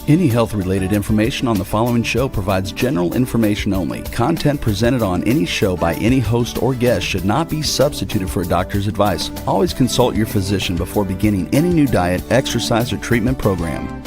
Any health-related information on the following show provides general information only. Content presented on any show by any host or guest should not be substituted for a doctor's advice. Always consult your physician before beginning any new diet, exercise, or treatment program.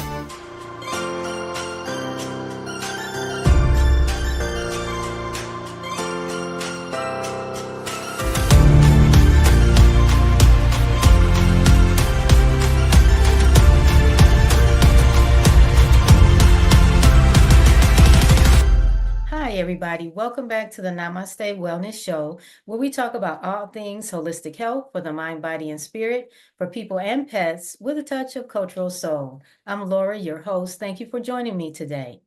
Everybody, welcome back to the Namaste Wellness Show, where we talk about all things holistic health for the mind, body, and spirit, for people and pets, with a touch of cultural soul. I'm Laura, your host. Thank you for joining me today.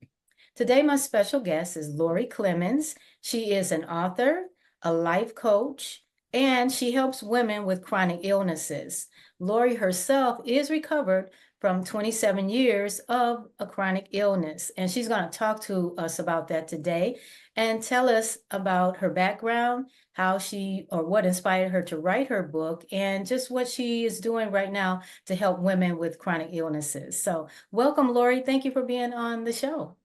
Today, my special guest is Lori Clemmons. She is an author, a life coach, and she helps women with chronic illnesses. Lori herself is recovered from 27 years of a chronic illness. And she's going to talk to us about that today and tell us about her background, how she, or what inspired her to write her book, and just what she is doing right now to help women with chronic illnesses. So welcome, Lori. Thank you for being on the show.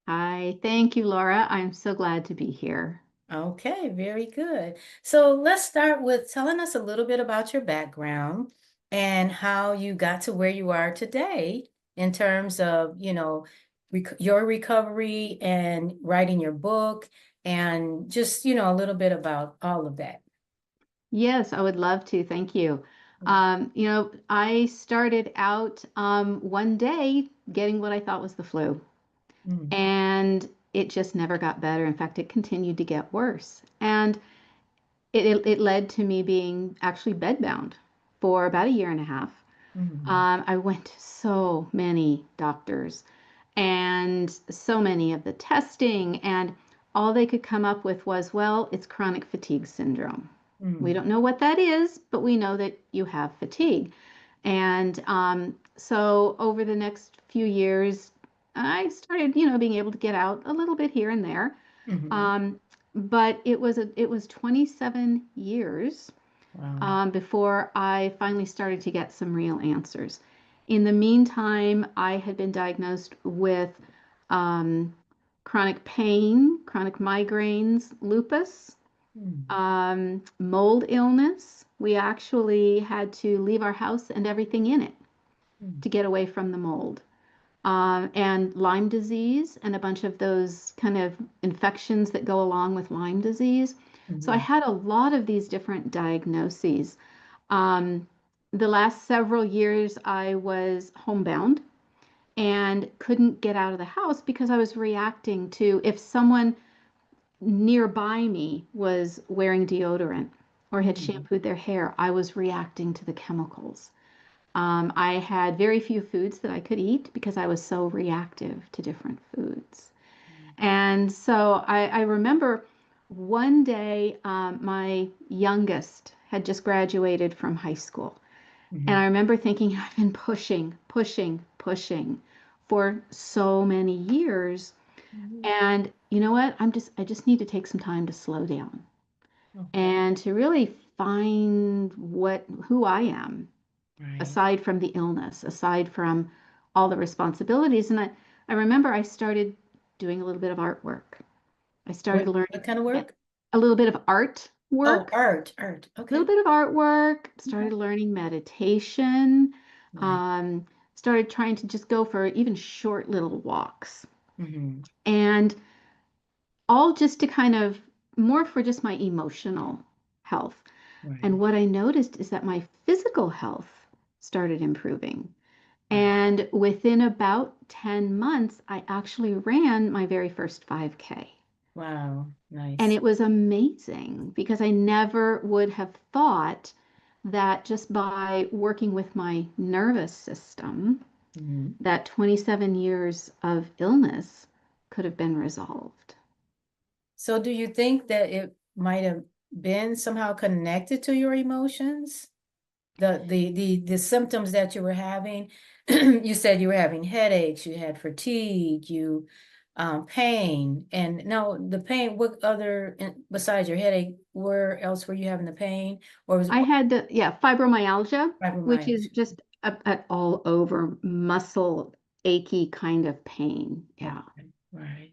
Hi, thank you, Laura. I'm so glad to be here. Okay, very good. So let's start with telling us a little bit about your background and how you got to where you are today in terms of, your recovery and writing your book and just, a little bit about all of that. Yes, I would love to. Thank you. I started out one day getting what I thought was the flu, and it just never got better. In fact, it continued to get worse. And it led to me being actually bedbound for about a year and a half. I went to so many doctors and so many of the testing, and all they could come up with was, well, it's chronic fatigue syndrome. We don't know what that is, but we know that you have fatigue. And so over the next few years, I started, being able to get out a little bit here and there. But it was 27 years before I finally started to get some real answers. In the meantime, I had been diagnosed with chronic pain, chronic migraines, lupus, mold illness. We actually had to leave our house and everything in it to get away from the mold. And Lyme disease and a bunch of those kind of infections that go along with Lyme disease. So I had a lot of these different diagnoses. The last several years, I was homebound and couldn't get out of the house because I was reacting to if someone nearby me was wearing deodorant or had shampooed their hair, I was reacting to the chemicals. I had very few foods that I could eat because I was so reactive to different foods. And so I remember one day my youngest had just graduated from high school. And I remember thinking, I've been pushing for so many years. And you know what? I just need to take some time to slow down and to really find who I am. Aside from the illness, aside from all the responsibilities. And I remember I started doing a little bit of artwork. I started learning. What kind of work? A little bit of art work. Oh, art. Okay. A little bit of artwork. Started learning meditation. Started trying to just go for even short little walks. And all just to kind of more for just my emotional health. And what I noticed is that my physical health started improving. And within about 10 months, I actually ran my very first 5K. Wow, nice. And it was amazing because I never would have thought that just by working with my nervous system, that 27 years of illness could have been resolved. So do you think that it might have been somehow connected to your emotions? The symptoms that you were having, you said you were having headaches, you had fatigue, pain, and no, the pain, what other, besides your headache, where else were you having the pain? Or was it? I had fibromyalgia, which is just all over muscle achy kind of pain. Yeah. Okay, right.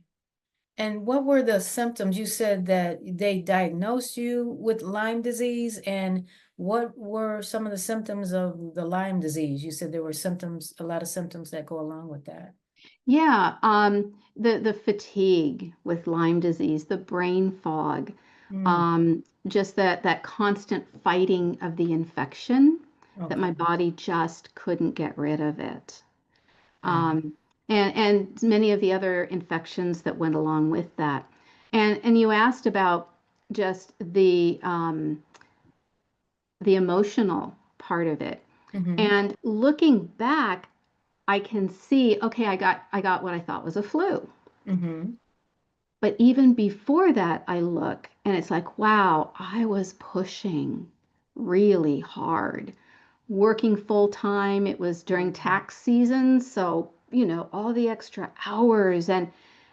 And what were the symptoms? You said that they diagnosed you with Lyme disease, and what were some of the symptoms of the Lyme disease? You said there were symptoms, a lot of symptoms that go along with that. Yeah, the fatigue with Lyme disease, the brain fog, Mm, just that constant fighting of the infection, that okay. my body just couldn't get rid of it. Got it. Um, and many of the other infections that went along with that. And you asked about just the emotional part of it. Mm-hmm. And looking back, I can see, okay, I got what I thought was a flu. Mm-hmm. But even before that, I look and it's like, wow, I was pushing really hard, working full time. It was during tax season, so all the extra hours and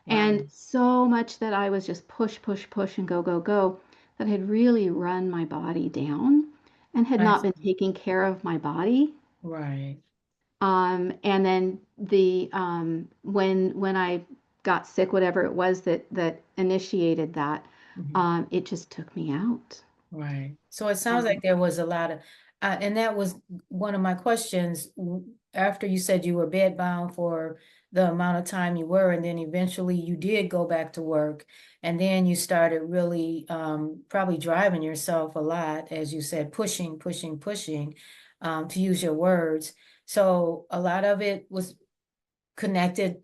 Wow. so much that I was just push, push, push and go, go, go, that had really run my body down and had I not been see. taking care of my body. Right. And then when I got sick, whatever it was that initiated that, Mm-hmm. it just took me out. Right. So it sounds like Um, there was a lot of, and that was one of my questions. After you said you were bedbound for the amount of time you were, and then eventually you did go back to work, and then you started really probably driving yourself a lot, as you said, pushing, pushing, pushing, to use your words. So a lot of it was connected.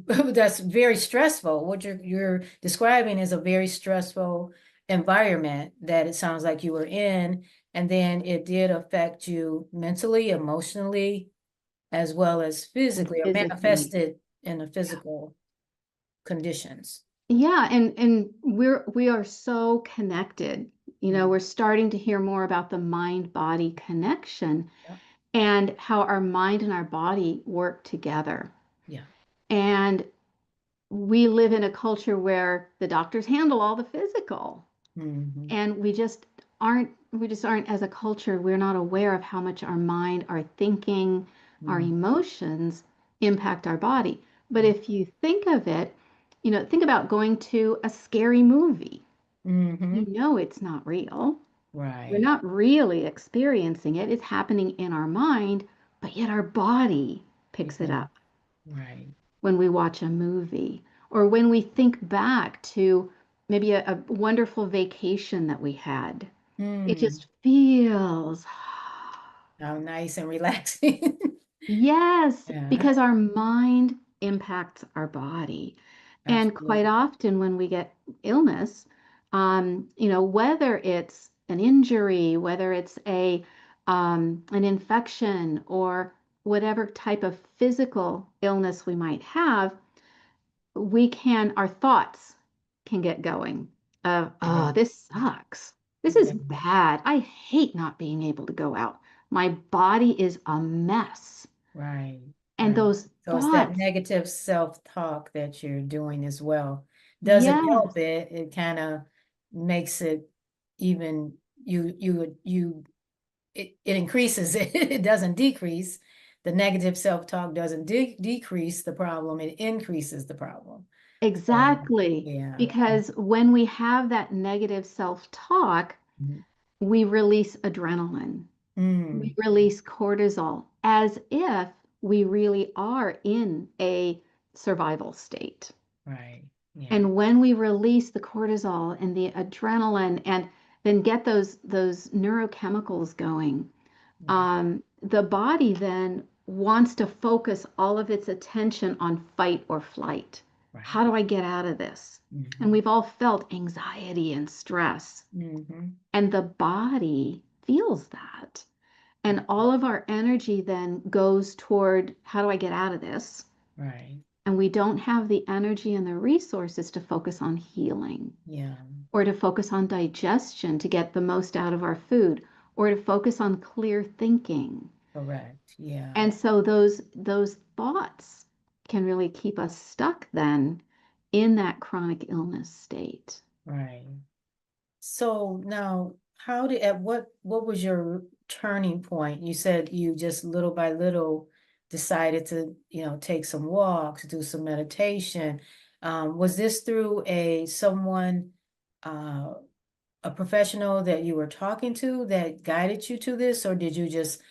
That's very stressful. What you're describing is a very stressful environment that it sounds like you were in, and then it did affect you mentally, emotionally, as well as and physically, or physically. manifested in the physical conditions. Yeah, and we are so connected. Mm, We're starting to hear more about the mind-body connection yeah, and how our mind and our body work together. yeah. And we live in a culture where the doctors handle all the physical. Hmm. And we just aren't as a culture, we're not aware of how much our mind, our thinking, our Mm, emotions impact our body. But if you think of it, think about going to a scary movie. mm-hmm. It's not real. We're Right, not really experiencing it. It's happening in our mind, but yet our body picks it yeah, up right. when we watch a movie or when we think back to maybe a wonderful vacation that we had. It Mm, just feels, how nice and relaxing. yes, Yeah, because our mind impacts our body. And quite absolutely. often when we get illness, whether it's an injury, whether it's an infection or whatever type of physical illness we might have, our thoughts can get going of, oh, Right. this sucks. This is Yeah. bad. I hate not being able to go out. My body is a mess. Right, And right. those So it's that thoughts, negative self-talk that you're doing as well. Doesn't yes, help it. It kind of makes it even it increases it. It doesn't decrease. The negative self-talk doesn't decrease the problem. It increases the problem. So exactly. yeah. Because when we have that negative self-talk, Mhm. we release adrenaline, we Mm, release cortisol as if we really are in a survival state. right. Yeah. And when we release the cortisol and the adrenaline and then get those neurochemicals going, Right. the body then wants to focus all of its attention on fight or flight. Right. How do I get out of this? And Hmm. we've all felt anxiety and stress, Hmm. and the body feels that. And all of our energy then goes toward how do I get out of this? Right. And we don't have the energy and the resources to focus on healing Yeah. or to focus on digestion to get the most out of our food or to focus on clear thinking. Correct. Yeah. And so those thoughts can really keep us stuck then in that chronic illness state. Right. So now, at what was your turning point? You said you just little by little decided to, take some walks, do some meditation. Was this through someone, a professional that you were talking to that guided you to this, or did you just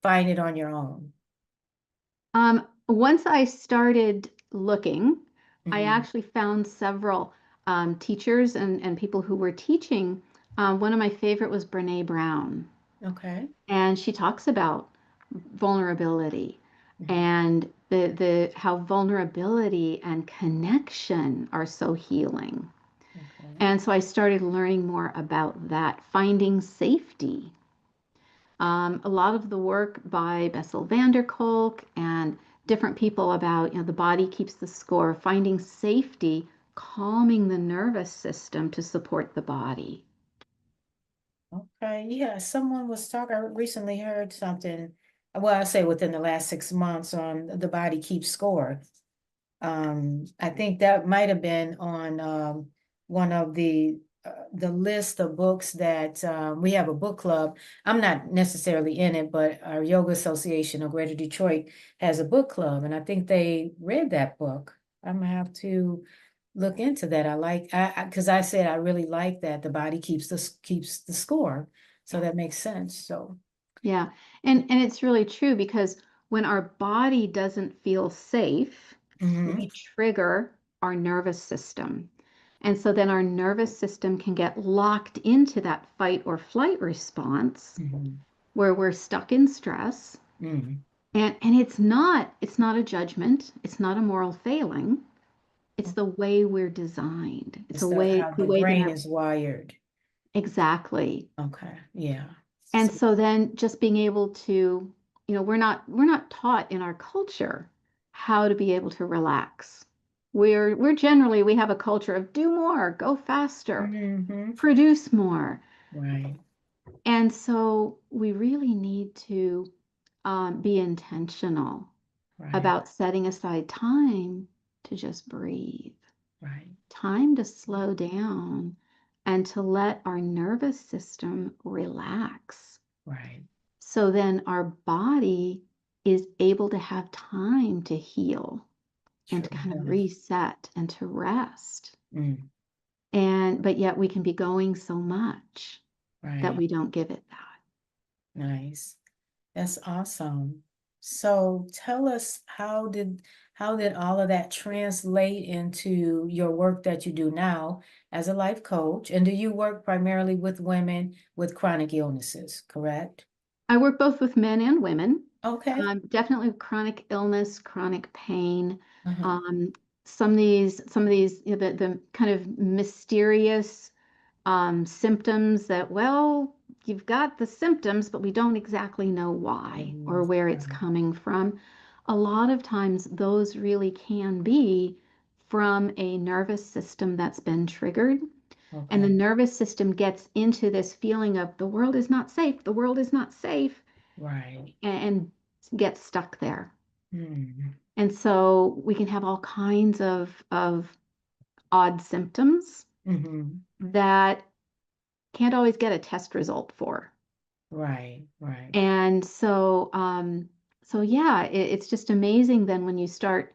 find it on your own? Once I started looking, I Mhm. actually found several teachers and people who were teaching. One of my favorite was Brene Brown, Okay. and she talks about vulnerability Mhm. and the how vulnerability and connection are so healing. Okay. And so I started learning more about that, finding safety. A lot of the work by Bessel van der Kolk and different people about, the body keeps the score, finding safety, calming the nervous system to support the body. Okay. Yeah, someone was talking, I recently heard something, well, I say within the last 6 months on the body keeps score. I think that might have been on one of the list of books that we have a book club. I'm not necessarily in it, but our Yoga Association of Greater Detroit has a book club, and I think they read that book. I'm gonna have to look into that. Because I said I really like that the body keeps the score, so Yeah. that makes sense. So, Yeah. And it's really true because when our body doesn't feel safe, mhm, we trigger our nervous system. And so then our nervous system can get locked into that fight or flight response mhm, where we're stuck in stress. mhm. And it's not a judgment, it's not a moral failing. It's the way we're designed. It's It's a the way how the the way that brain our is wired. exactly. Okay, yeah. And so then just being able to, we're not taught in our culture how to be able to relax. We're generally we have a culture of do more, go faster, Mm-hmm. produce more. Right, And so we really need to be intentional right, about setting aside time to just breathe, right, time to slow down, and to let our nervous system relax. right. So then our body is able to have time to heal and to Sure kind of does. reset and to rest. Mm, But yet we can be going so much that right. we don't give it that. Nice. That's awesome. So tell us how did all of that translate into your work that you do now as a life coach? And do you work primarily with women with chronic illnesses, correct? I work both with men and women. Okay. Definitely with chronic illness, chronic pain. Uh-huh. Um, some of these, the kind of mysterious symptoms that, well, you've got the symptoms, but we don't exactly know why or Mhm. where it's Right. coming from. A lot of times, those really can be from a nervous system that's been triggered. And the Okay. nervous system gets into this feeling of the world is not safe, the world is not safe, Right. and gets stuck there. Mm. And so we can have all kinds of odd symptoms Mm-hmm. that can't always get a test result for. Right. Right. And so yeah, it's just amazing then when you start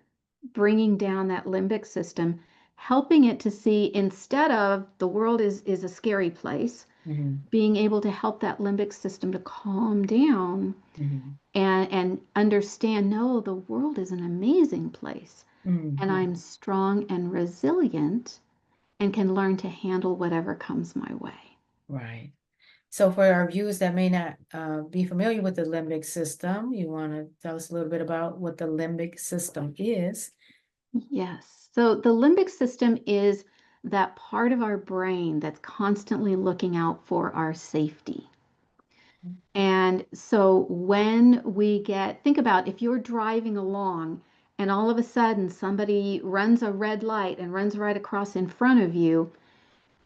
bringing down that limbic system, helping it to see instead of the world is a scary place, Mm-hmm. being able to help that limbic system to calm down Mm-hmm. and understand, no, the world is an amazing place and Mm-hmm. I'm strong and resilient and can learn to handle whatever comes my way. Right. So for our viewers that may not be familiar with the limbic system, you want to tell us a little bit about what the limbic system is? Yes. So the limbic system is that part of our brain that's constantly looking out for our safety. And so when think about if you're driving along and all of a sudden somebody runs a red light and runs right across in front of you,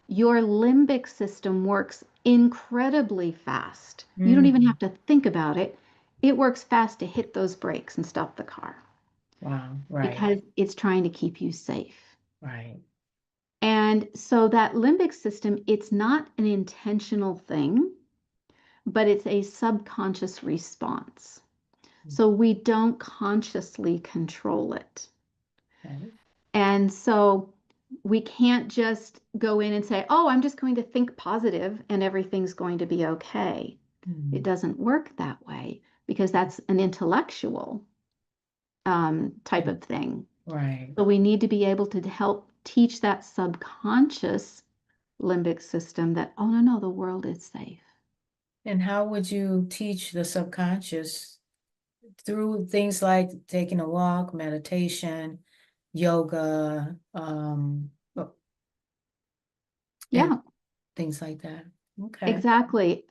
your limbic system works incredibly fast. You don't even Mm. have to think about it. It works fast to hit those brakes and stop the car Wow. Right. because it's trying to keep you safe. Right. And so that limbic system, it's not an intentional thing, but it's a subconscious response. So we don't consciously control it. Okay. And so we can't just go in and say, oh, I'm just going to think positive and everything's going to be okay. It Mm. doesn't work that way because that's an intellectual type of thing. Right. So we need to be able to help teach that subconscious limbic system that, oh, no, no, the world is safe. And how would you teach the subconscious through things like taking a walk, meditation, yoga, and Yeah, things like that? Okay. exactly.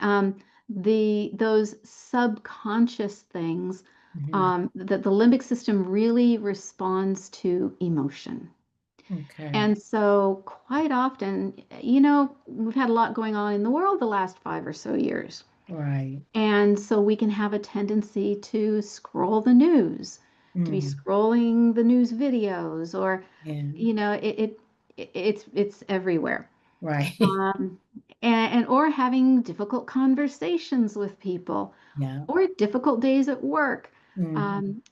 Those subconscious things, Mhm. that the limbic system really responds to emotion. Okay. And so quite often, we've had a lot going on in the world the last 5 or so years. Right. And so we can have a tendency to scroll the news, to be Mm. scrolling the news videos, or, Yeah. it's everywhere. Right. Um, and or having difficult conversations with people, Yeah. or difficult days at work. Mm. Um,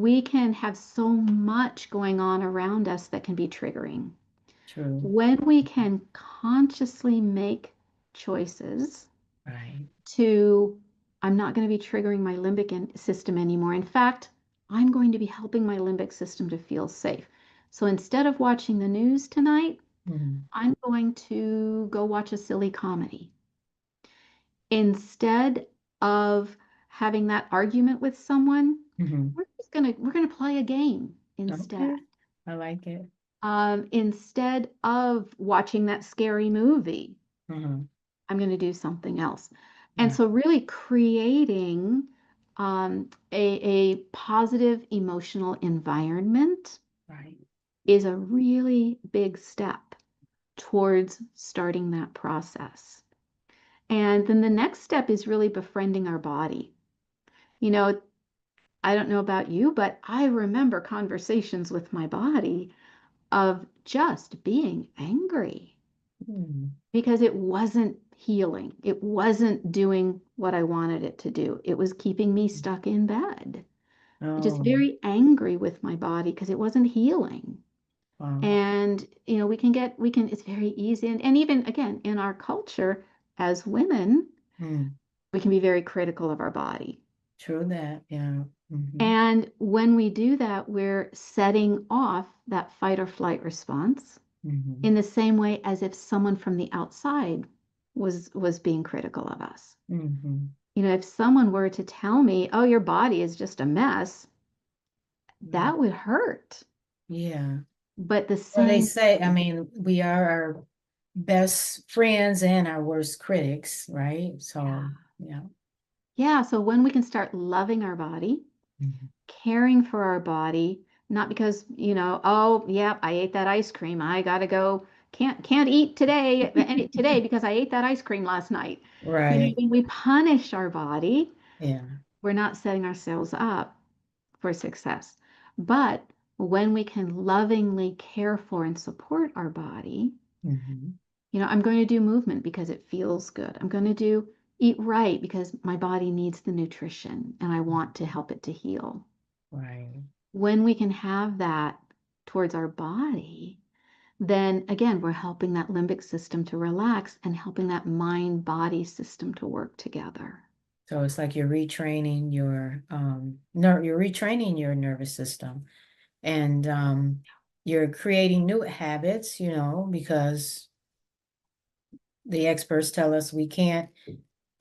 we can have so much going on around us that can be triggering. True. When we can consciously make choices Right. to, I'm not going to be triggering my system anymore. In fact, I'm going to be helping my limbic system to feel safe. So instead of watching the news tonight, Mm. I'm going to go watch a silly comedy. Instead of having that argument with someone, Hmm. we're gonna play a game instead. Okay. I like it. Instead of watching that scary movie, Hmm. I'm going to do something else. And Right. so, really creating a positive emotional environment Right. is a really big step towards starting that process. And then the next step is really befriending our body. You know, I don't know about you, but I remember conversations with my body of just being angry Mm. because it wasn't healing. It wasn't doing what I wanted it to do. It was keeping me stuck in bed. Just Oh, very angry with my body because it wasn't healing. wow. And, it's very easy. And even again, in our culture as women, Mm. we can be very critical of our body. True that. Yeah. Hmm. And when we do that, we're setting off that fight or flight response Hmm. in the same way as if someone from the outside was being critical of us. Hmm. If someone were to tell me, "Oh, your body is just a mess," Yeah. that would hurt. Yeah. But the Well, they same say, I way, mean, we are our best friends and our worst critics, right? So, yeah. yeah. Yeah, so when we can start loving our body, Mhm. caring for our body, not because, oh, yeah, I ate that ice cream. I gotta go. Can't eat today because I ate that ice cream last night. Right. When we punish our body, Yeah. we're not setting ourselves up for success. But when we can lovingly care for and support our body, Hmm. I'm going to do movement because it feels good. I'm going to do eat right because my body needs the nutrition and I want to help it to heal. Right. When we can have that towards our body, then again, we're helping that limbic system to relax and helping that mind body system to work together. So it's like you're retraining your you're retraining your nervous system, and you're creating new habits, because the experts tell us we can't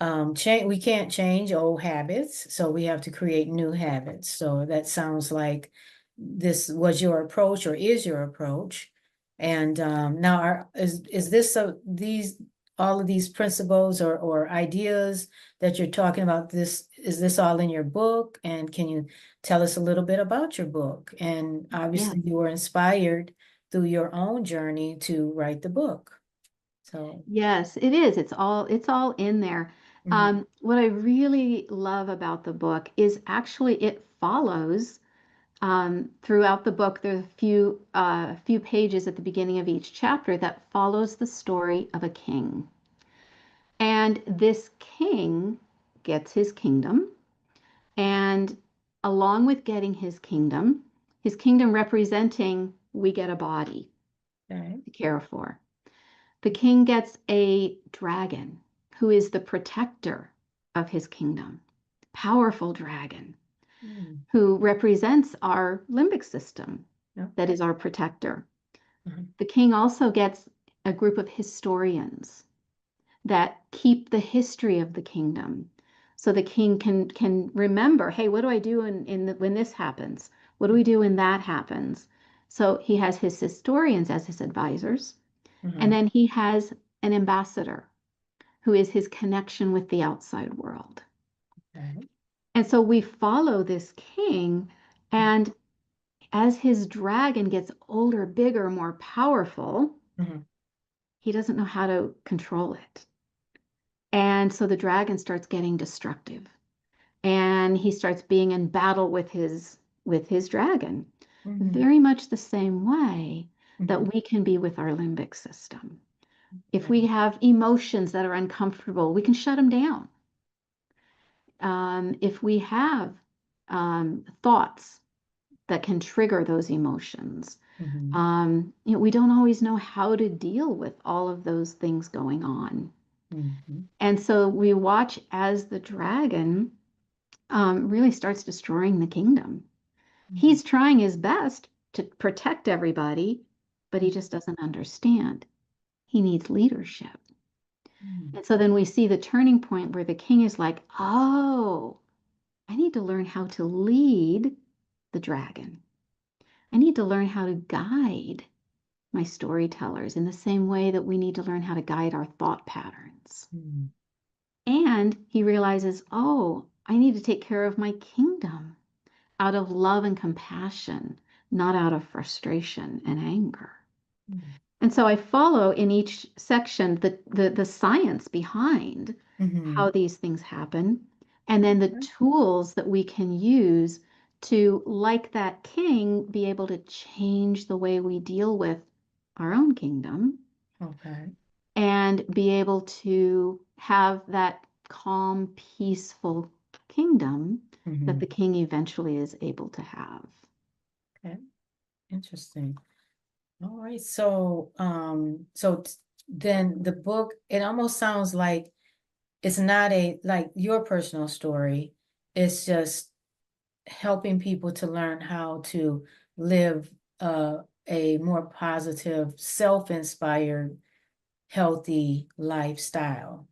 change old habits, so we have to create new habits. So that sounds like this was your approach or is your approach. And now is this these all of these principles or ideas that you're talking about, is this all in your book? And can you tell us a little bit about your book? And Yeah. obviously you were inspired through your own journey to write the book. So, Yes, it is. It's all in there. mhm. What I really love about the book is actually it follows throughout the book. There's a few pages at the beginning of each chapter that follows the story of a king. And this king gets his kingdom, and along with getting his kingdom representing, we get a body Okay. to care for. The king gets a dragon who is the protector of his kingdom, powerful dragon who represents our limbic system, that is our protector. The king also gets a group of historians that keep the history of the kingdom. So the king can remember, hey, what do I do when this happens? What do we do when that happens? So he has his historians as his advisors. And then he has an ambassador who is his connection with the outside world. Okay. And so we follow this king, and as his dragon gets older, bigger, more powerful, he doesn't know how to control it. And so the dragon starts getting destructive, and he starts being in battle with his dragon, very much the same way that we can be with our limbic system. If we have emotions that are uncomfortable, we can shut them down. If we have thoughts that can trigger those emotions, we don't always know how to deal with all of those things going on. And so we watch as the dragon really starts destroying the kingdom. He's trying his best to protect everybody, but he just doesn't understand. He needs leadership. And so then we see the turning point where the king is like, oh, I need to learn how to lead the dragon. I need to learn how to guide my storytellers in the same way that we need to learn how to guide our thought patterns. And he realizes, oh, I need to take care of my kingdom out of love and compassion, not out of frustration and anger. And so I follow in each section the science behind how these things happen, and then the tools that we can use to, like that king, be able to change the way we deal with our own kingdom. And be able to have that calm, peaceful kingdom that the king eventually is able to have. Okay. Interesting. All right. So, then the book, it almost sounds like it's not like your personal story. It's just helping people to learn how to live a more positive, self-inspired, healthy lifestyle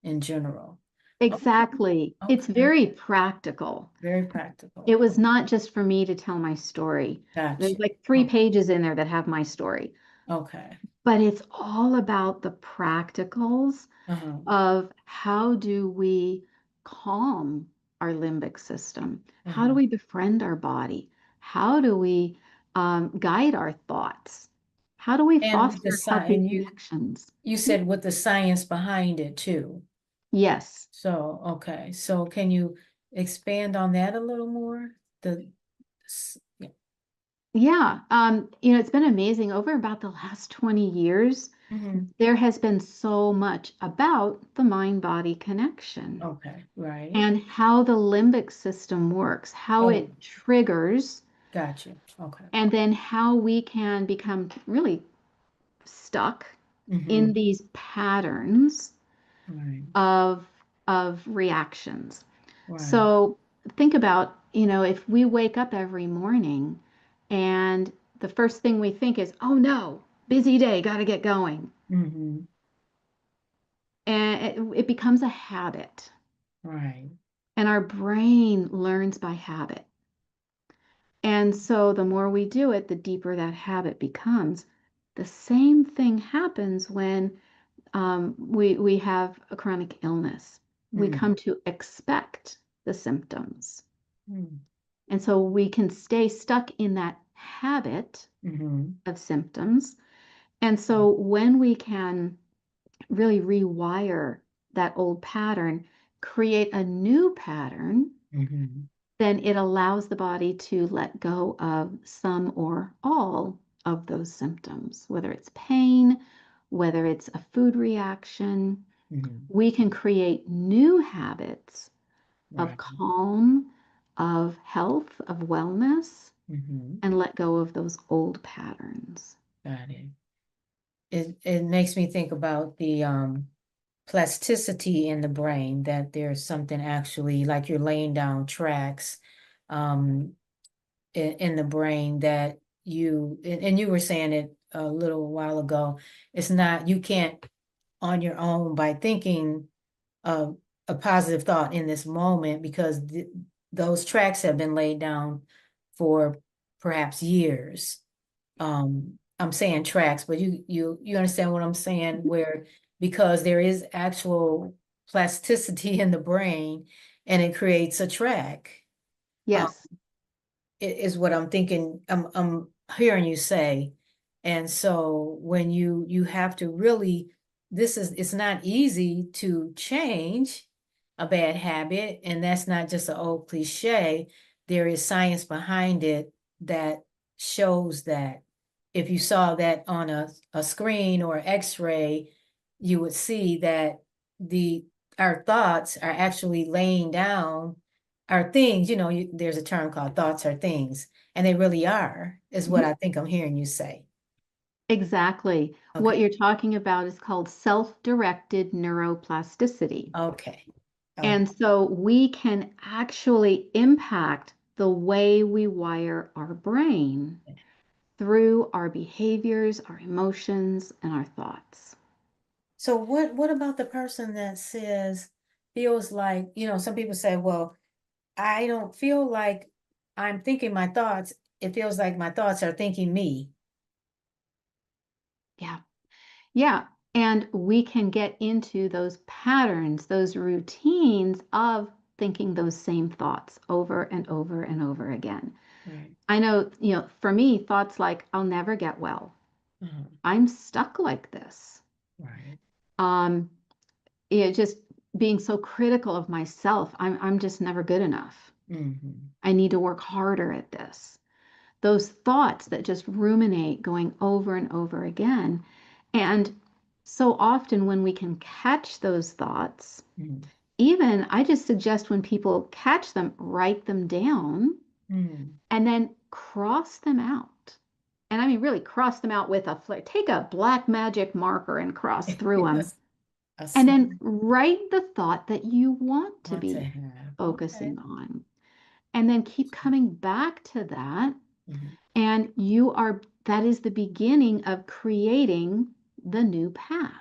in general. Exactly. It's very practical. Very practical. It was not just for me to tell my story. There's Gotcha. like 3 pages in there that have my story. Okay. But it's all about the practicals of how do we calm our limbic system? How do we befriend our body? How do we guide our thoughts? How do we And with the foster healthy and connections? you said with the science behind it too. Yes. So, okay. So can you expand on that a little more? Yeah. Yeah. It's been amazing. Over about the last 20 years, there has been so much about the mind-body connection. Okay, right. And how the limbic system works, how it triggers. Gotcha. Okay. And then how we can become really stuck in these patterns of reactions. So think about, if we wake up every morning and the first thing we think is, oh no, busy day, got to get going. And it becomes a habit. Right. And our brain learns by habit. And so the more we do it, the deeper that habit becomes. The same thing happens when we have a chronic illness. We come to expect the symptoms. And so we can stay stuck in that habit of symptoms. And so when we can really rewire that old pattern, create a new pattern, then it allows the body to let go of some or all of those symptoms, whether it's pain, whether it's a food reaction. We can create new habits of calm, of health, of wellness, Mm-hmm. and let go of those old patterns. Got it. It makes me think about the plasticity in the brain, that there's something actually like you're laying down tracks in the brain that and you were saying it a little while ago, it's not, you can't on your own by thinking a positive thought in this moment, because those tracks have been laid down for perhaps years. I'm saying tracks, but you understand what I'm saying, where because there is actual plasticity in the brain and it creates a track. Yes. Is what I'm thinking, I'm hearing you say. And so when you have to really, it's not easy to change a bad habit, and that's not just an old cliche. There is science behind it that shows that if you saw that on a screen or x-ray, you would see that our thoughts are actually laying down our things. There's a term called thoughts are things, and they really are, is what Mhm. I think I'm hearing you say. Exactly. What Okay. you're talking about is called self-directed neuroplasticity. Okay. Oh, And so we can actually impact the way we wire our brain through our behaviors, our emotions, and our thoughts. so what about the person that feels like, some people say, well, I don't feel like I'm thinking my thoughts. It feels like my thoughts are thinking me. Yeah. Yeah. And we can get into those patterns, those routines of thinking those same thoughts over and over and over again. Right. I know, for me, thoughts like, I'll never get well. Uh-huh. I'm stuck like this. Right. Um, just being so critical of myself. I'm just never good enough. Mm-hmm. I need to work harder at this. Those thoughts that just ruminate going over and over again. And so often when we can catch those thoughts, Mm-hmm. even I just suggest when people catch them, write them down Mm-hmm. and then cross them out. And I mean, really cross them out with a flare. Take a black magic marker and cross through them. A And then small write the thought that you want to want to be have. Okay. focusing on. And then keep coming back to that. Mm-hmm. And that is the beginning of creating the new path.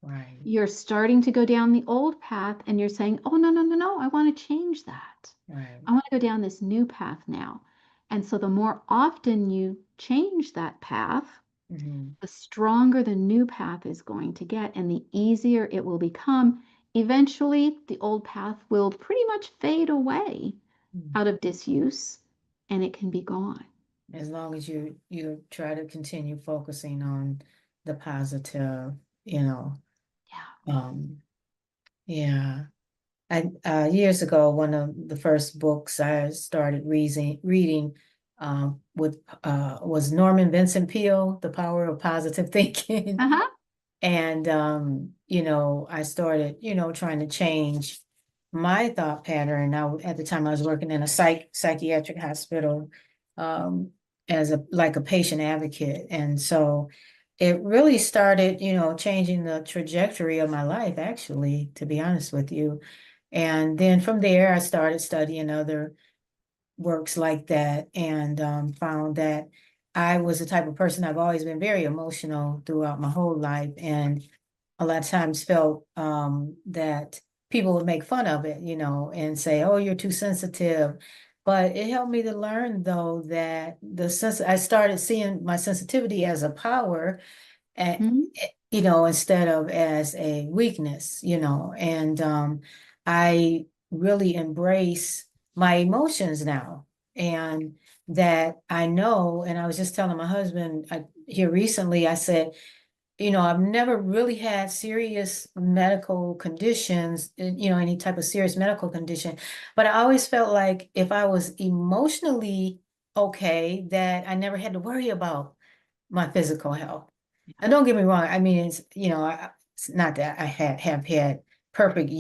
Right. You're starting to go down the old path and you're saying, oh, no, no, no, no, I want to change that. Right. I want to go down this new path now. And so the more often you change that path, Mm-hmm. the stronger the new path is going to get and the easier it will become. Eventually, the old path will pretty much fade away Mm-hmm. out of disuse and it can be gone. As long as you try to continue focusing on the positive, you know. Yeah. Yeah. Years ago, one of the first books I started reading was Norman Vincent Peale, The Power of Positive Thinking. Uh-huh. And I started, trying to change my thought pattern. Now, at the time I was working in a psychiatric hospital, um, as a patient advocate. And so it really started, changing the trajectory of my life, actually, to be honest with you. And then from there, I started studying other works like that, and found that I was the type of person, I've always been very emotional throughout my whole life, and a lot of times felt that people would make fun of it, and say, oh, you're too sensitive. But it helped me to learn, though, that I started seeing my sensitivity as a power, and Mhm. instead of as a weakness, and I really embrace my emotions now. And that I know, and I was just telling my husband here recently, I said, I've never really had serious medical conditions, any type of serious medical condition, but I always felt like if I was emotionally okay, that I never had to worry about my physical health. And don't get me wrong, I mean, it's not that I have had perfect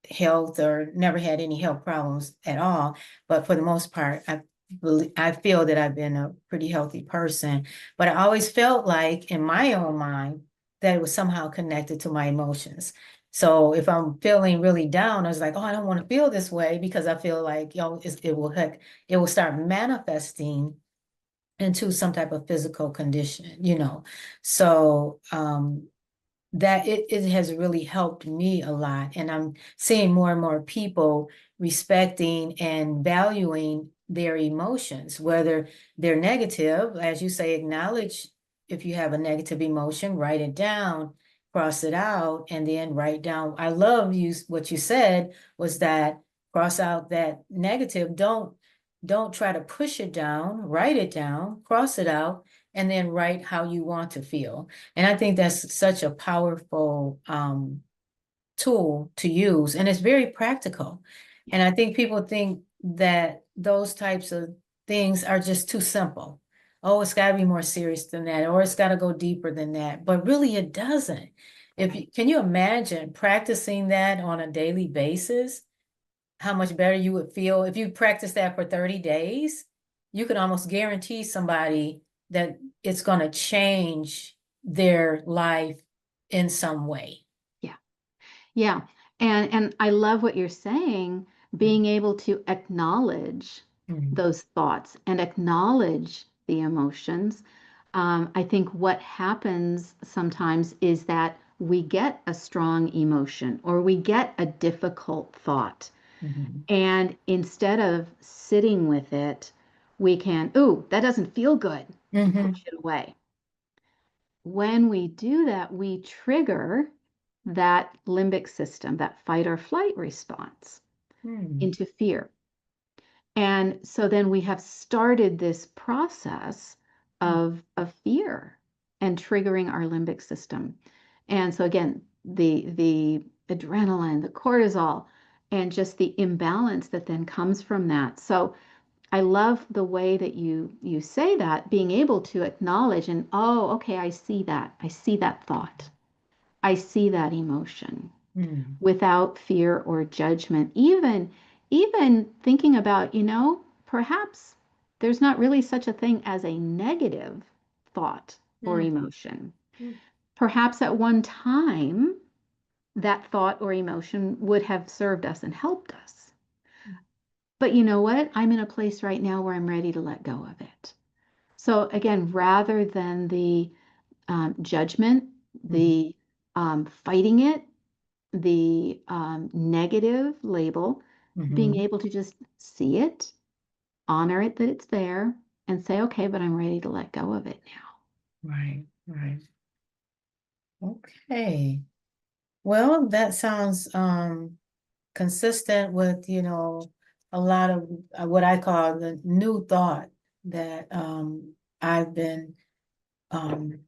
health or never had any health problems at all. But for the most part, I feel that I've been a pretty healthy person. But I always felt like in my own mind that it was somehow connected to my emotions. So if I'm feeling really down, I was like, oh, I don't want to feel this way because I feel like, it will start manifesting into some type of physical condition. So that it has really helped me a lot. And I'm seeing more and more people respecting and valuing their emotions, whether they're negative, as you say, acknowledge if you have a negative emotion, write it down, cross it out, and then write down. I love what you said was that cross out that negative. Don't try to push it down, write it down, cross it out, and then write how you want to feel. And I think that's such a powerful tool to use, and it's very practical. And I think people think that those types of things are just too simple. Oh, it's got to be more serious than that, or it's got to go deeper than that. But really, it doesn't. Can you imagine practicing that on a daily basis? How much better you would feel if you practice that for 30 days? You can almost guarantee somebody that it's going to change their life in some way. Yeah. Yeah. And I love what you're saying, being able to acknowledge Mhm. those thoughts and acknowledge the emotions. I think what happens sometimes is that we get a strong emotion or we get a difficult thought. Mhm. And instead of sitting with it, we can, ooh, that doesn't feel good, Mhm. push it away. When we do that, we trigger that limbic system, that fight or flight response Mhm. into fear. And so then we have started this process of fear and triggering our limbic system. And so again, the adrenaline, the cortisol, and just the imbalance that then comes from that. So I love the way that you say that, being able to acknowledge and, oh, okay, I see that. I see that thought. I see that emotion Mhm. without fear or judgment. Even thinking about, perhaps there's not really such a thing as a negative thought or Mhm. emotion. Mhm. Perhaps at one time that thought or emotion would have served us and helped us. But you know what? I'm in a place right now where I'm ready to let go of it. So again, rather than the judgment, Mhm. the fighting it, the negative label, being Mhm. able to just see it, honor it that it's there, and say, okay, but I'm ready to let go of it now. Right. Right. Okay. Well, that sounds consistent with, a lot of what I call the new thought that I've been um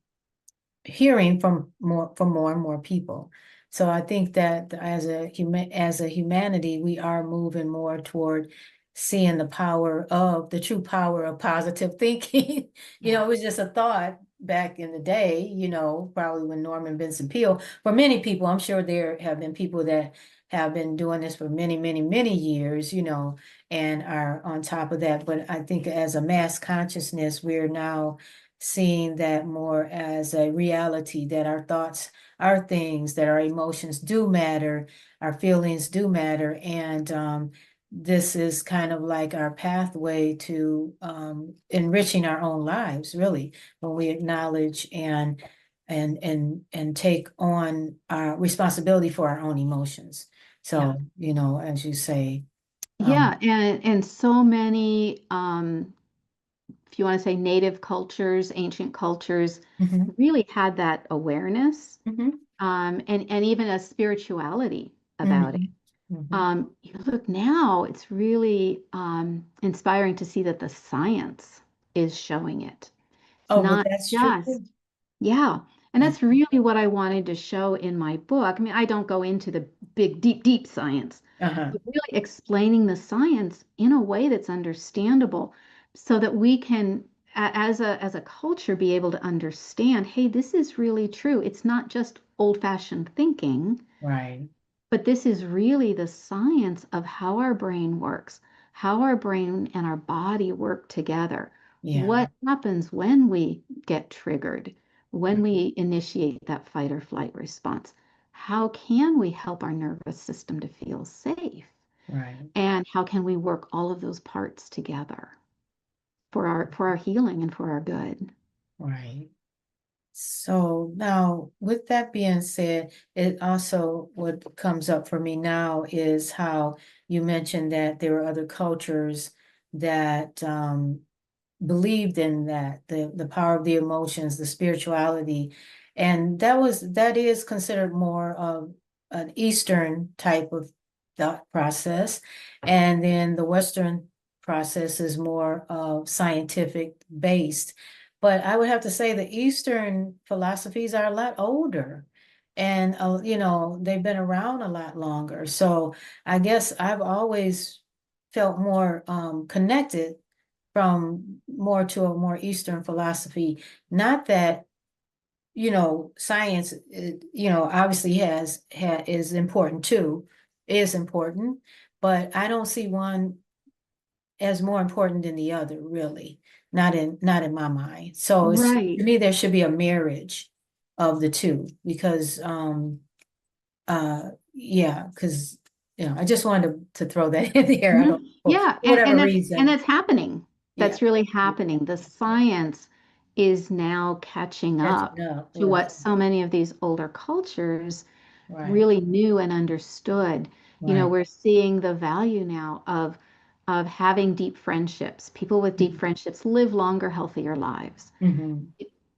hearing from more and more people. So I think that as a humanity, we are moving more toward seeing the true power of positive thinking. Yeah. It was just a thought back in the day, probably when Norman Vincent Peale. For many people, I'm sure there have been people that have been doing this for many, many, many years, and are on top of that. But I think as a mass consciousness, we're now seeing that more as a reality, that our thoughts are things, that our emotions do matter, our feelings do matter. And this is kind of like our pathway to enriching our own lives, really, when we acknowledge and take on our responsibility for our own emotions. Yeah. So, as you say, Yeah. And so many, if you want to say native cultures, ancient cultures, mhm, really had that awareness, mhm, and even a spirituality about it. mhm, mhm. You look now, it's really inspiring to see that the science is showing it. It's Oh, well, not that's true. just, yeah. And That's, that's really what I wanted to show in my book. I mean, I don't go into the big, deep, deep science, uh-huh. but really explaining the science in a way that's understandable so that we can, as a culture, be able to understand, hey, this is really true. It's not just old-fashioned thinking, Right. But this is really the science of how our brain works, how our brain and our body work together. Yeah. What happens when we get triggered, when we initiate that fight or flight response? How can we help our nervous system to feel safe? Right. And how can we work all of those parts together for our healing and for our good? Right. So now, with that being said, it also what comes up for me now is how you mentioned that there are other cultures that believed in that the power of the emotions, the spirituality, and that is considered more of an Eastern type of thought process, and then the Western process is more scientific based. But I would have to say the Eastern philosophies are a lot older. And they've been around a lot longer. So I guess I've always felt more connected from more to a more Eastern philosophy. Not that, science, obviously is important too, is important, but I don't see one as more important than the other, really. Not in my mind. So to Right. me, there should be a marriage of the two because yeah, because I just wanted to throw that in there. I don't for Yeah, whatever and reason. that's happening. Yeah. That's really happening. The science is now catching up Catching up to with what so many of these older cultures right, really knew and understood. right. We're seeing the value now of having deep friendships. People with deep friendships live longer, healthier lives. Mm-hmm.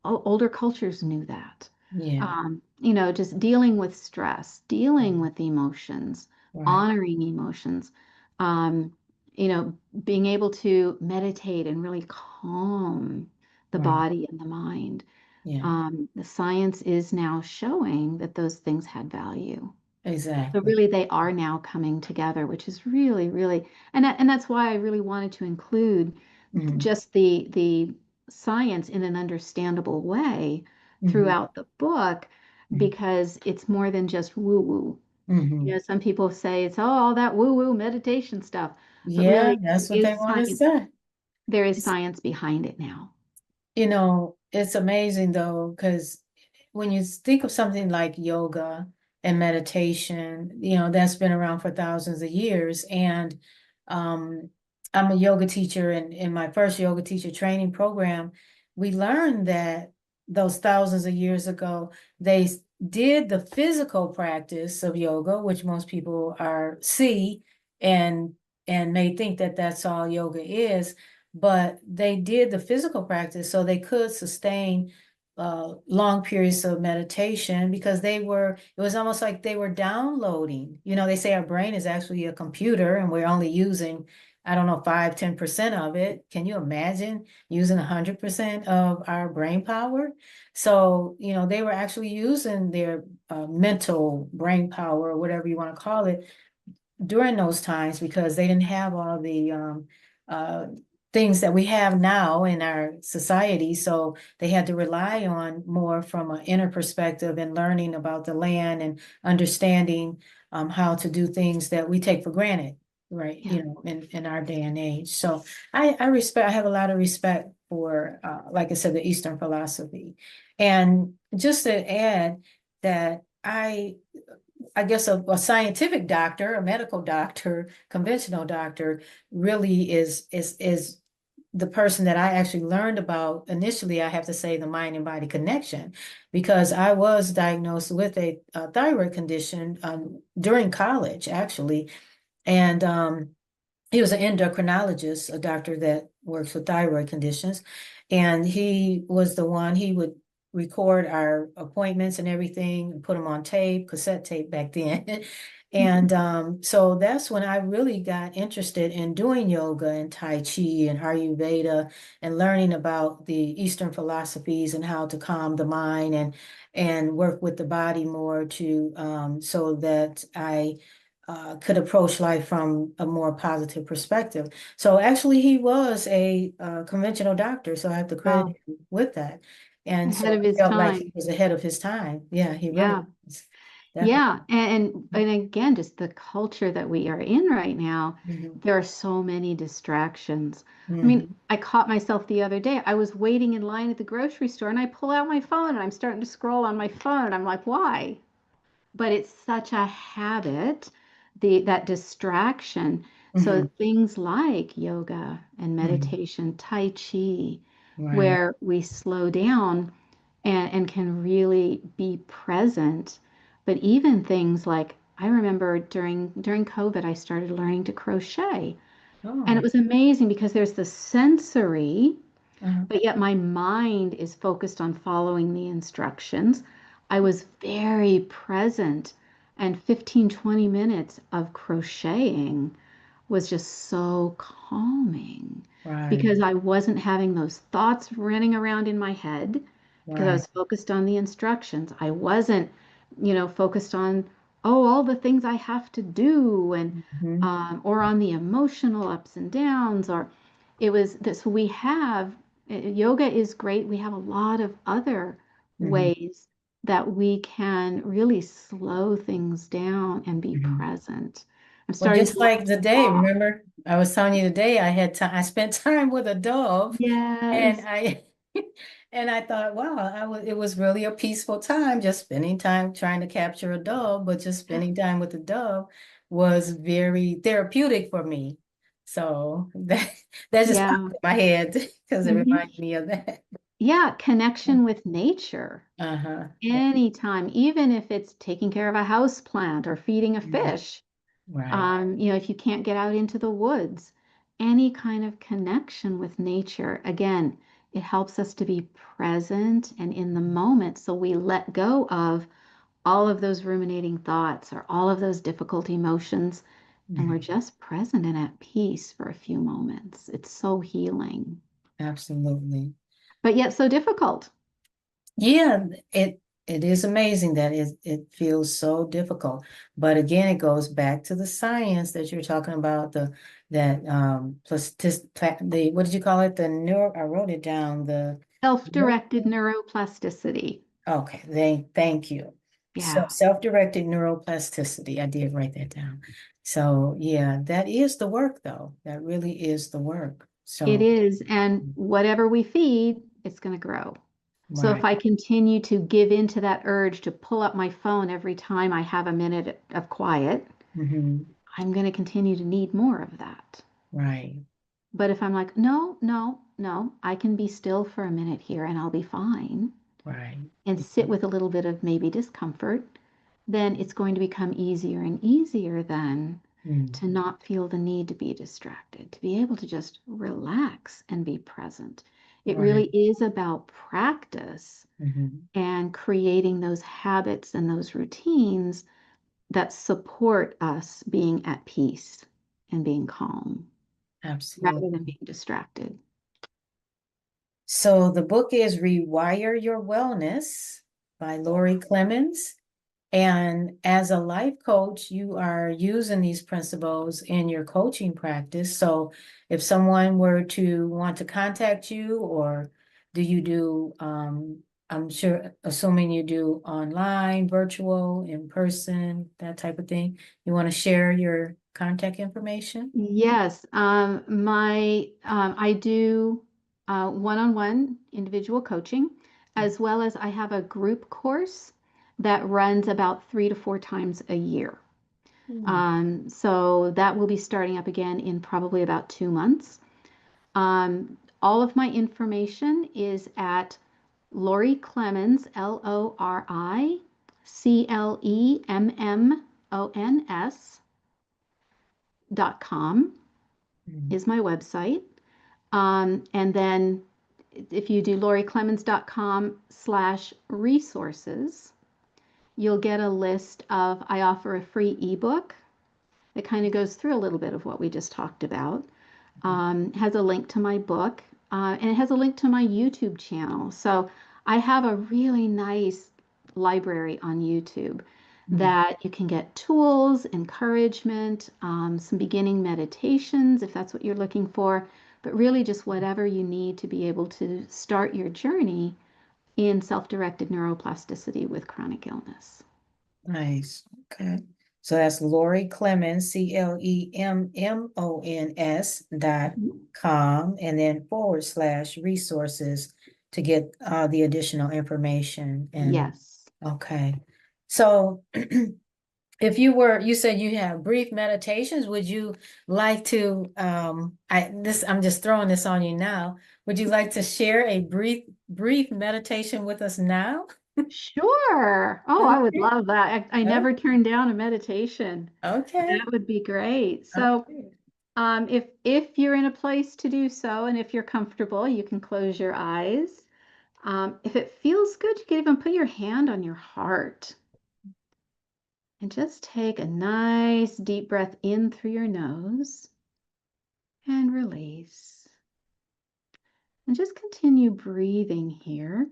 Older cultures knew that. Yeah, Just dealing with stress, dealing with emotions, right. honoring emotions, um, being able to meditate and really calm the Right. body and the mind. Yeah, The science is now showing that those things had value. So exactly. really, they are now coming together, which is really, really, and that's why I really wanted to include Mm-hmm. just the science in an understandable way Mm-hmm. throughout the book because it's more than just woo woo. Mm-hmm. Some people say it's all that woo woo meditation stuff, but Yeah, really that's what they want to say. there is It's, science behind it now. it's amazing though, because when you think of something like yoga and meditation, that's been around for thousands of years. And um, I'm a yoga teacher, and in my first yoga teacher training program, we learned that those thousands of years ago, they did the physical practice of yoga, which most people are see and may think that that's all yoga is, but they did the physical practice so they could sustain long periods of meditation because it was almost like they were downloading. They say our brain is actually a computer and we're only using, I don't know, 5-10% of it. Can you imagine using 100% of our brain power? So, they were actually using their mental brain power or whatever you want to call it during those times because they didn't have all the uh, things that we have now in our society. So they had to rely on more from an inner perspective and learning about the land and understanding how to do things that we take for granted, right? Yeah. In our day and age. So I have a lot of respect for, like I said, the Eastern philosophy. And just to add that I guess a scientific doctor, a medical doctor, conventional doctor, really is the person that I actually learned about initially. I have to say the mind and body connection, because I was diagnosed with a thyroid condition during college, actually, and he was an endocrinologist, a doctor that works with thyroid conditions. And he was the one, he would record our appointments and everything and put them on tape, cassette tape back then. And so that's when I really got interested in doing yoga and Tai Chi and Ayurveda and learning about the Eastern philosophies and how to calm the mind and work with the body more to so that I could approach life from a more positive perspective. So actually, he was a conventional doctor, so I have to credit Wow. him with that. And so Ahead of I his felt like he time. was ahead of his time. Yeah, he really Yeah. was. Yeah, and again, just the culture that we are in right now, Mm-hmm. there are so many distractions. I mean, Mm-hmm. I caught myself the other day. I was waiting in line at the grocery store and I pull out my phone and I'm starting to scroll on my phone and I'm like, why? But it's such a habit, that distraction. So Mm-hmm. things like yoga and Mm-hmm. meditation, Tai Chi, Right. where we slow down and can really be present. But even things like I remember during COVID, I started learning to crochet. And it Oh. was amazing because there's the sensory, Uh-huh. but yet my mind is focused on following the instructions. I was very present, and 15, 20 minutes of crocheting was just so calming Right. because I wasn't having those thoughts running around in my head because I Right. was focused on the instructions. I wasn't, focused on, oh, all the things I have to do and Mm-hmm. or on the emotional ups and downs, or it was this we have yoga is great. We have a lot of other Mm-hmm. ways that we can really slow things down and be Mm-hmm. present. I'm Well, starting just to love like the to day, walk. remember, I was telling you today I had time, I spent time with a dove and Yes. I and I thought, wow, it was really a peaceful time just spending time trying to capture a dove, but just spending time with the dove was very therapeutic for me. So that just popped Yeah. in my head because it Hmm. reminded me of that. Yeah. Connection with nature. Uh-huh. Yeah. Anytime, even if it's taking care of a house plant or feeding a Mhm. fish, Right. if you can't get out into the woods, any kind of connection with nature, again, it helps us to be present and in the moment. So we let go of all of those ruminating thoughts or all of those difficult emotions, and we're Mhm. just present and at peace for a few moments. It's so healing, Absolutely. but yet so difficult. Yeah, it is amazing that it feels so difficult. But again, it goes back to the science that you're talking about, the that the what did you call it? The neuro I wrote it down, the Self-directed neuroplasticity. okay, thank you. So Yeah. self-directed neuroplasticity. I did write that down. So yeah, that is the work though. That really is the work. It So is. And whatever we feed, it's going to grow. So if right. I continue to give in to that urge to pull up my phone every time I have a minute of quiet, Hmm. I'm going to continue to need more of that. Right. But if I'm like, no, no, no, I can be still for a minute here and I'll be fine, Right. and sit with a little bit of maybe discomfort, then it's going to become easier and easier then Mm. to not feel the need to be distracted, to be able to just relax and be present. It Right. really is about practice Hmm. and creating those habits and those routines that support us being at peace and being calm rather than Absolutely. being distracted. So the book is Rewire Your Wellness by Lori Clemmons. And as a life coach, you are using these principles in your coaching practice. So if someone were to want to contact you, or do you do, I'm sure, assuming you do online, virtual, in person, that type of thing, you want to share your contact information? Yes, I do one-on-one individual coaching, as well as I have a group course that runs about 3 to 4 times a year. Mm. So that will be starting up again in probably about 2 months. All of my information is at Lori Clemmons, LoriClemmons.com Mm. is my website. And then if you do loriclemmons.com/resources, you'll get a list of, I offer a free ebook that kind of goes through a little bit of what we just talked about. Has a link to my book, and it has a link to my YouTube channel. So I have a really nice library on YouTube Mm. that you can get tools, encouragement, some beginning meditations if that's what you're looking for, but really just whatever you need to be able to start your journey in self-directed neuroplasticity with chronic illness. Nice. Okay. So that's Lori Clemmons, CLEMMONS.com, and then / resources to get the additional information. And Yes. okay. So if you said you have brief meditations, would you like to, I'm just throwing this on you now. Would you like to share a brief meditation with us now? Sure. Oh, I would Okay. love that. I never turned down a meditation. Okay. That would be great. So, Okay. if you're in a place to do so, and if you're comfortable, you can close your eyes. If it feels good, you can even put your hand on your heart and just take a nice deep breath in through your nose and release. And just continue breathing here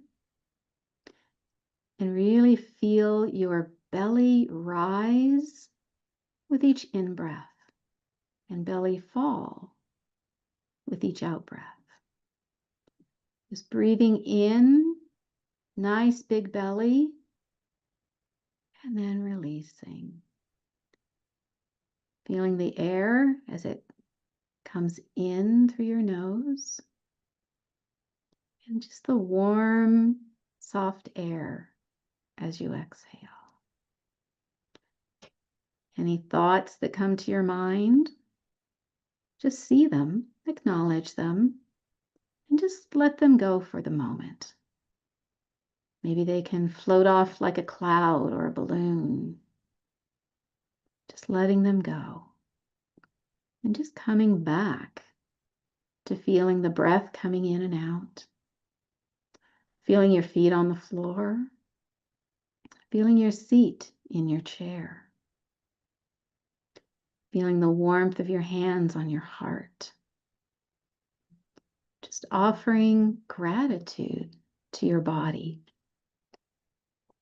and really feel your belly rise with each in-breath and belly fall with each out-breath. Just breathing in, nice big belly, and then releasing. Feeling the air as it comes in through your nose, and just the warm, soft air as you exhale. Any thoughts that come to your mind, just see them, acknowledge them, and just let them go for the moment. Maybe they can float off like a cloud or a balloon. Just letting them go. And just coming back to feeling the breath coming in and out. Feeling your feet on the floor. Feeling your seat in your chair. Feeling the warmth of your hands on your heart. Just offering gratitude to your body.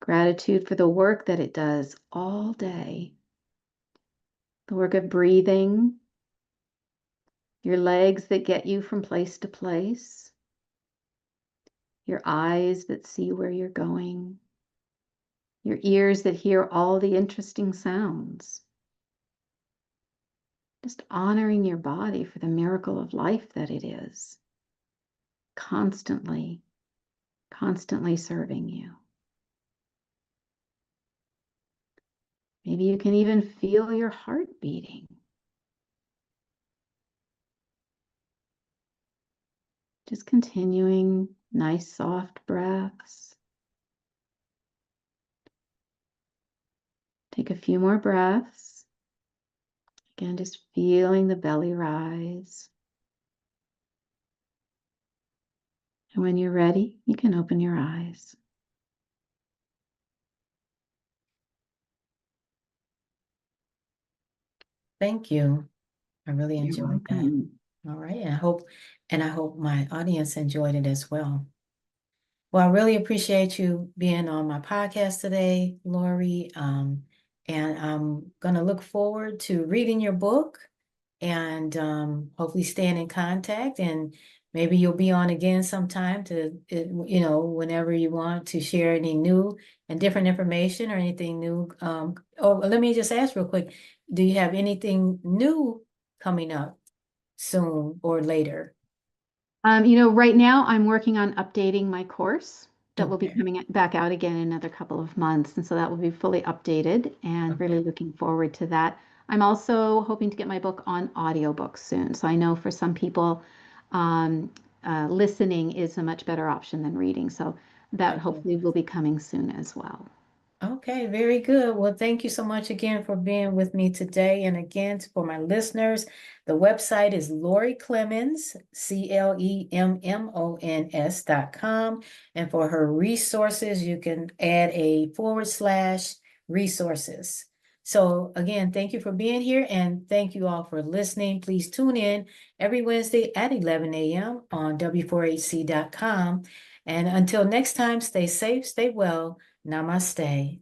Gratitude for the work that it does all day. The work of breathing, your legs that get you from place to place, your eyes that see where you're going, your ears that hear all the interesting sounds. Just honoring your body for the miracle of life that it is, constantly serving you. Maybe you can even feel your heart beating. Just continuing nice soft breaths. Take a few more breaths. Again, just feeling the belly rise. And when you're ready, you can open your eyes. Thank you. I really You're enjoyed that. welcome. All right. And I hope my audience enjoyed it as well. Well, I really appreciate you being on my podcast today, Lori. And I'm going to look forward to reading your book and hopefully staying in contact. And maybe you'll be on again sometime whenever you want to share any new and different information or anything new. Let me just ask real quick. Do you have anything new coming up soon or later? Right now I'm working on updating my course that will be Okay. coming back out again in another couple of months. And so that will be fully updated and really Okay. looking forward to that. I'm also hoping to get my book on audiobook soon. So I know for some people, um, listening is a much better option than reading. So that Okay. hopefully will be coming soon as well. Okay, very good. Well, thank you so much again for being with me today. And again, for my listeners, the website is Lori Clemmons, CLEMMONS.com. And for her resources, you can add a / resources. So again, thank you for being here and thank you all for listening. Please tune in every Wednesday at 11 a.m. on W4HC.com. And until next time, stay safe, stay well. Namaste.